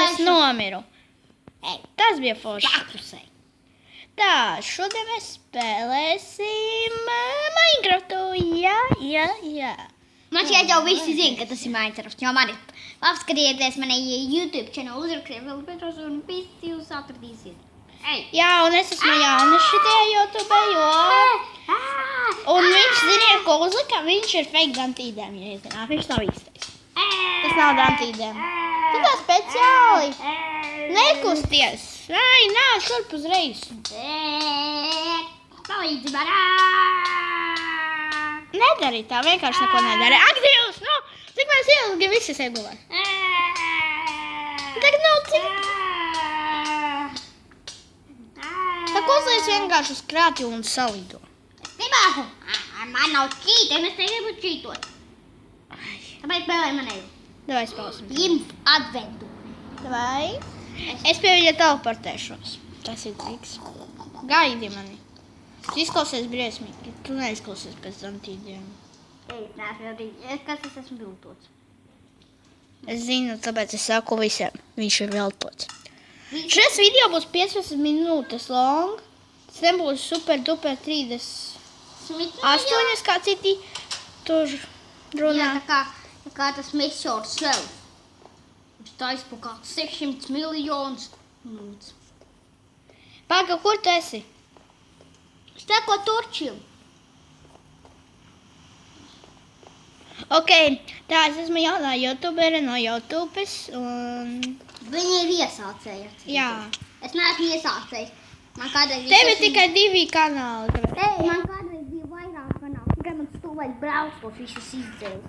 es nomiru. Tas bija forši. Pakusē. Tā, šodien mēs spēlēsim Minecraftu. Jā. Man šķiet jau visi zina, ka tas ir Minecraft, jo man ir apskatieties manai YouTube channel, uzrakstiet vēl Petros un visi jūs atradīsiet. Jā, un es esmu Jānis šitajā YouTube, jo... Un viņš, ziniet, ko uzlika? Viņš ir fake dantīdēm, ja jūs zināt. Viņš nav īstais. Tas nav dantīdēm. Tikai speciāli. Nekusties. Ai, nā, šurp uzreiz. Palīdzi man. Nedari tā, vienkārši neko nedari. Ak, Dievs, nu, cik mēs ilgi visi segulē. Tagad nav cik. Tā uzliec vienkārši uz krāpju un salido. Nemāku. Man nav čītiem, es negribu čītot. Tāpēc spēlē man eju. Davai spēlēsim. Jim adventu. Davai. Es pie viņa teleportēšos. Tas ir triks. Gaidi mani. Tu izklausies briesmīgi. Tu neizklausies pēc dantīdiem. Es neesmu rīķis. Kas es esmu viltots? Es zinu, tāpēc es saku visiem. Viņš ir veltots. Šis video būs 15 minūtes long. Tas nebūs super duper 38, kā citi tur runā. Jā, tā kā tas Makes Yourself. Viņš taisa par kādu 600 miljonus minūtes. Paga, kur tu esi? Es teko torčiem. Ok, tā es esmu jaunā youtubere no YouTubes un... Viņi ir iesācēji. Jā. Es neesmu iesācējis. Man kādreiz Tev ir tikai 2 kanāli. Man kādreiz bija vairāk kanāli. Tikai man stūvēs braucos visus izdzēlis.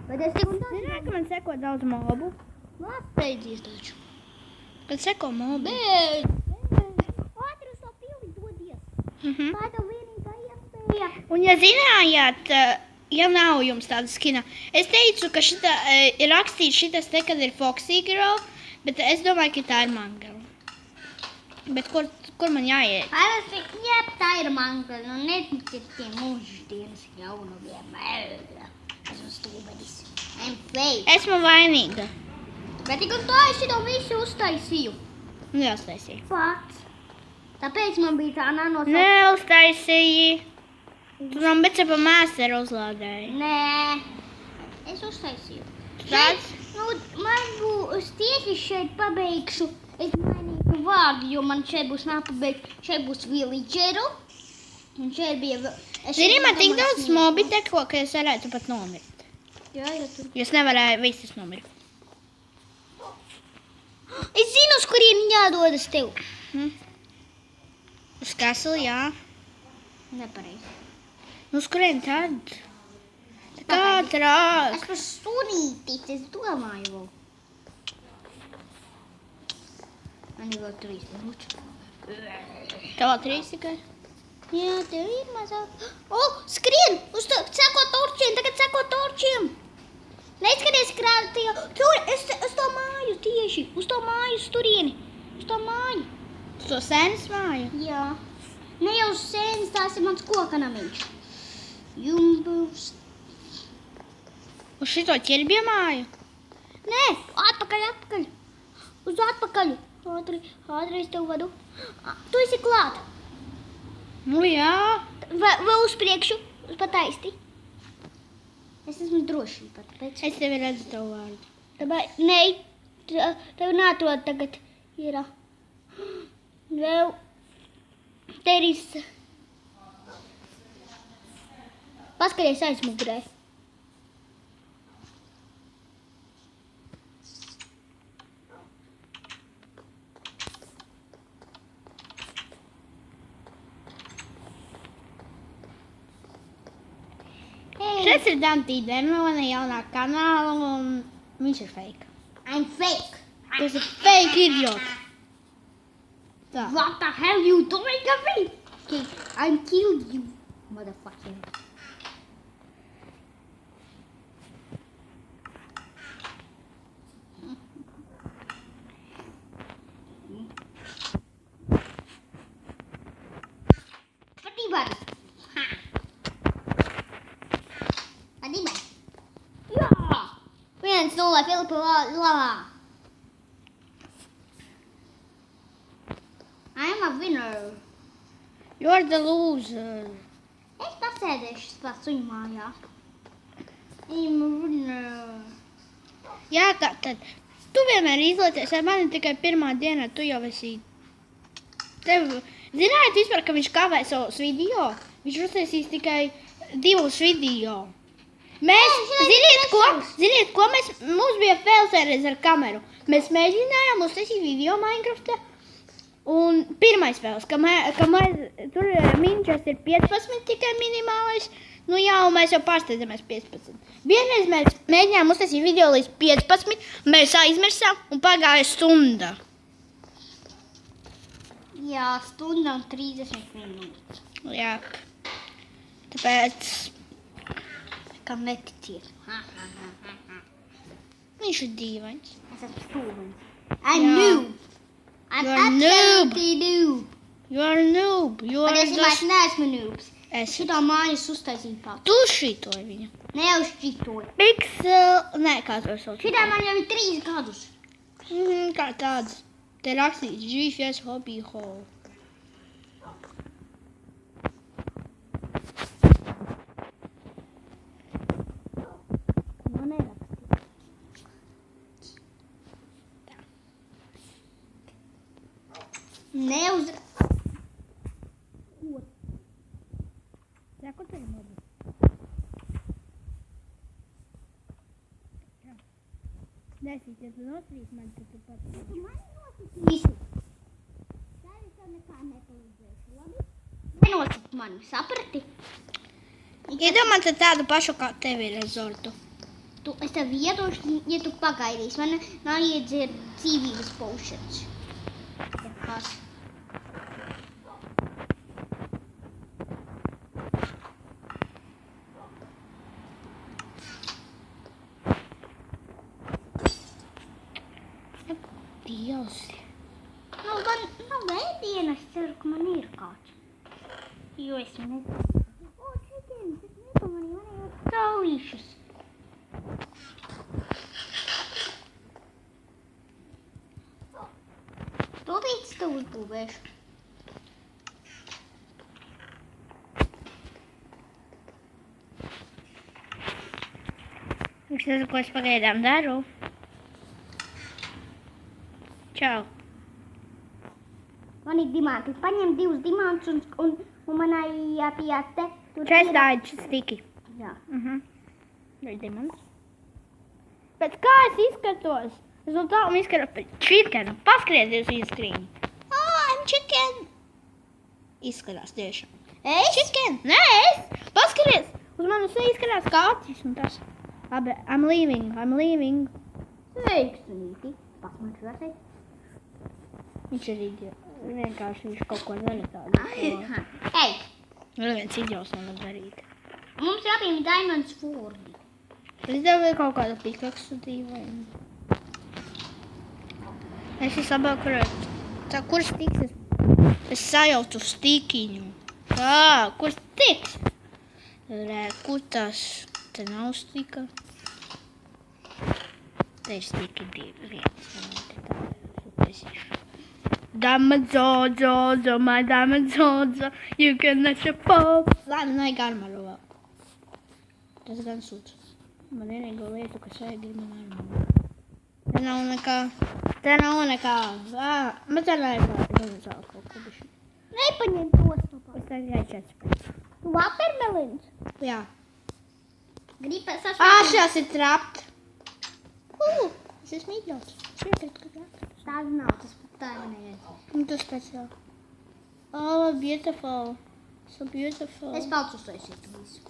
Bet es tik un tā... Zināju, ka man seko daudz mobu. Atsteidzies taču. Kad seko mobu. Ātri uz to pili dodies. Tā ir tev vienīgā iespēja. Un ja zinājāt, ja nav jums tāda skina, es teicu, ka šita ir rakstīts šitas te, kad ir Foxy Girl, bet es domāju, ka tā ir Mangala. Bet kur man jāiet? Jep, tā ir Mangala. Nu, neticiet tie mūždienas jaunumiem. Esmu stūbenis. I'm fake. Esmu vainīga. Bet tik un tā es šito visu uztaisīju. Neuztaisīju. Pats. Tāpēc man bija tā nanosaukt. Neuztaisīji. Tu man becepa māsteru uzlādēji. Nē. Es uztaisīju. Tāds? Nu, man būs tieši šeit pabeigšu. Es mainīšu vārdu, jo man šeit būs jāpabeigts. Šeit būs villageru. Un šeit bija... Zini, man tik daudz mobiteko, ka es varētu pat nomirt. Jā, tur. Jūs nevarēju visas nomirt. Es zinu, uz kurien jādodas tev. Uz kasuli, jā. Nepareizi. Uz kurien tad? Tā trāk. Es par sunītis, es domāju vēl. Man ir vēl 3 minūtes. Tev 3 tikai? Jā, tev ir mazāk. Skrien! Seko torčiem, tagad seko torčiem! Neizskaties krāvtajā. Tur, uz to māju tieši. Uz to māju, uz turieni. Uz to māju. Uz to sēnes māju? Jā. Ne jau uz sēnes, tās ir mans kokanamiņš. Jums būs... Uz šito ķerbja māju? Nē, atpakaļ. Uz atpakaļ. Ātri es tev vadu. Tu esi klāt. Nu jā. Vēl uz priekšu, uz pataisti. Es esmu drošība. Es tevi redzu tavu vārdu. Tāpēc, nē, tev neatrod tagad ir. Vēl. Te ir paskaties aizmugurē. Šis ir Dantīdēm, mana jaunā kanāla, un viņš ir fake. I'm fake. Tu esi fake idiot. Tā. What the hell you doing to me? Okay, I'm killing you, motherfucker. Patibar. Patibar. Jā. 1-0 Filipa labā. I'm a winner. You're the loser. Es pasēdēšu savā suņu mājā. I'm a winner. Jā, tā tad. Tu vienmēr izlaicies ar mani tikai pirmā dienā, tu jau esi. Tev, zinājāt vispār, ka viņš kavē savus video? Viņš uztaisīs tikai 2 video. Mēs, ziniet ko, mums bija failsēries ar kameru. Mēs mēģinājām uztaisīt video Minecraftā. Un pirmais fails, ka tur minčas ir 15 tikai minimālais. Nu jā, un mēs jau pārsteidzamies 15. Vienreiz mēs mēģinājām uztaisīt video līdz 15, mēs aizmirsām un pagāja stunda. Jā, stunda un 30 minūtes. Jā, tāpēc, Kam neticiet. viņš ir dīvains. Es esmu stūmenis. I'm noob. I'm You're absolutely noob. You're a noob. You're Patiesībā es neesmu noobs. Es Šitā mājas uztaisīju pats. Tu šitoji viņu. Neuzšķitoju. Pixel, nē, kā to sauc. Šitā man jau ir 3 gadus. Kā tāds. Te rakstīts GFS Hobby Hall. Man nerakstīja. Neuz... Jā, ko tev modu? Nesīt, ja tu nosvīt man, tad tu pats. Man nosacīsi. Tā es tev nekā nepalīdzēšu, labi? Nenosacīt mani, saprati? Iedomājies tādu pašu kā tev ir rezortu. Es tev iedošu, ja tu pagaidīsi. Man nav iedzēr dzīvības potions. Ja kas? Dievs. Nav ēdiena, es ceru, ka man ir kāds. Jo es nezinu. O, chicken, es nepamanīju, man jau taujšus. Tūlīt tu uzbūvēšu. Viņš nezinu, ko es pagaidām daru. Čau. Man ir dimanti. Paņem 2 dimantus un manai jāpijā te. Čais tādi stiki. Jā. Ir dimants. Bet kā es izskatos? Es no tālu izskatos pēc chicken. Paskriedies uz screen. I'm chicken. Izskatās tiešām. Es? Chicken. Nē, es. Paskaties. Uz mani izskatās kā acis un tas. Labi, I'm leaving. Sveiksunīti. Pasmaču. Viņš ir idiots. Vienkārši viņš kaut ko dara tādu. Ei, Neviens idiots nevar darīt. mums ir abiem diamonds fordi. Es tev ir kaut kāda pikaksu dīvaini. Es sabakurētu. Tā, kur stiks? Es sajautu stikiņu. Tā, kur stiks? Re, kur tas? Te nav stika. Te ir stiki 2 vietas. Dama Zozo, my dama Zozo, you can let your pop. Labi, nevajag armaru vēl. Tas gan sūds. Man vienīgo lietu, kas vajag ir man armaru. Te nav nekā. Bet tā nevajag kaut ko bišķi. Nepaņem tos papā. Es tagad jāiečēc. Watermelons. Jā. Gribas sašķi. Šās ir trapt. Es esmu idiots. Piekrīt, ka trapt. Tāda nav, tas pat tā neredz. Un tas pēc jau. Oh, beautiful. So beautiful. Es pats uztaisītu visu.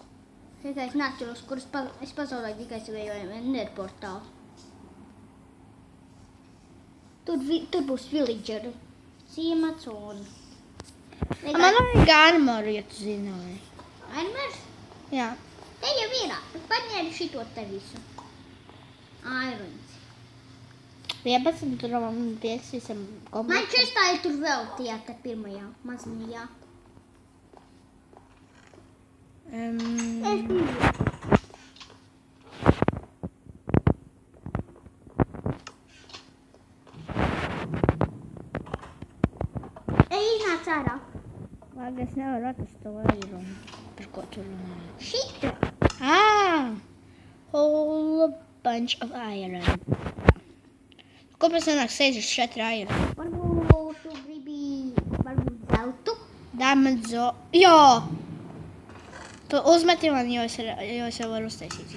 Tikai es neatceros, kur es pazaudēju tikai savējojam Ender portālu. Tur būs villageri. Ciemats un... Man vajag armaru, ja tu zināji. Airmers? Jā. Te jau ir. Es paņēmu šito te visu. Irons. 11 tur man pieksīsim Man komplektu. čestā ir tur vēl tajā te pirmajā maziņajā. Es biju. Ej, ārā. Labi, es nevaru atrast to aironu, par ko tu runāji. Šita. Whole bunch of iron. Ko pēc sanāk 64 iron? Varbūt tu gribi, varbūt zeltu. Damadzo. Jā! Tu uzmeti man, jo es jau varu uztaisīt.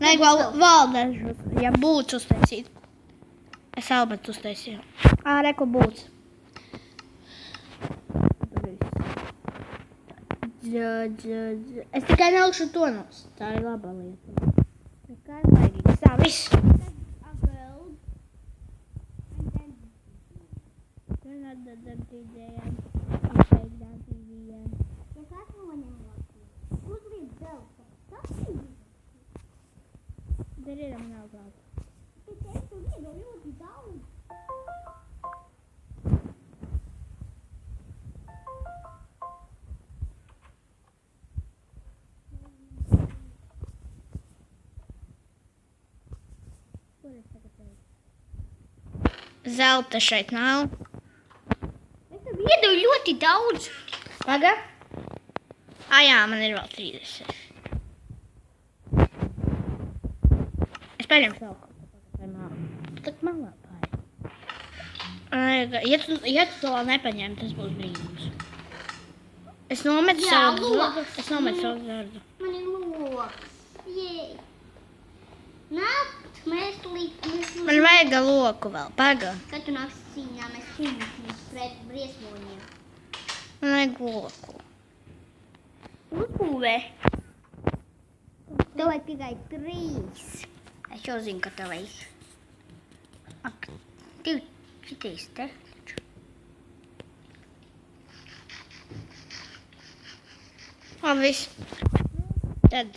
Nē, vēl dažus, ja būtu uztaisīt. Es Albertu uztaisīju. Reku būts. Es tikai nelikšu to nos. Tā ir laba lieta. Kā ir laigīgs. Tā, viss. Darījām nav zelta. Zelta šeit nav. Es tev iedevu ļoti daudz. Paga? Jā, man ir vēl 30. Es paņemu savu kaut ko. Tak malā pāri. Ja tu to vēl nepaņem, tas būs brīnums. Es nometu savu zardu. Man ir loks. Jej. Nākt, mēs tulīt. Man vajag loku vēl. Paga. Kad tu nāks cīņā, mēs cīnīsimies pret briesmoņiem. Man vajag loku. Uzbūvē. Tev vajag tikai 3. Es jau zinu, ka tev vajag. Ak, šitīs te. Labi, viss. Tad.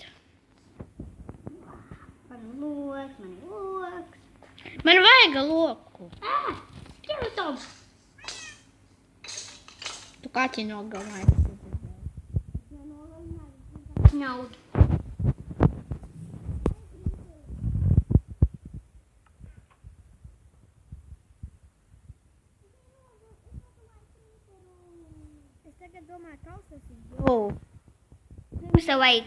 Man ir loks. Man vajag loku. Pievitom. Tu kaķi nogalināji. Naudu. Es tagad domāju, ka tas ir Mums tev vajag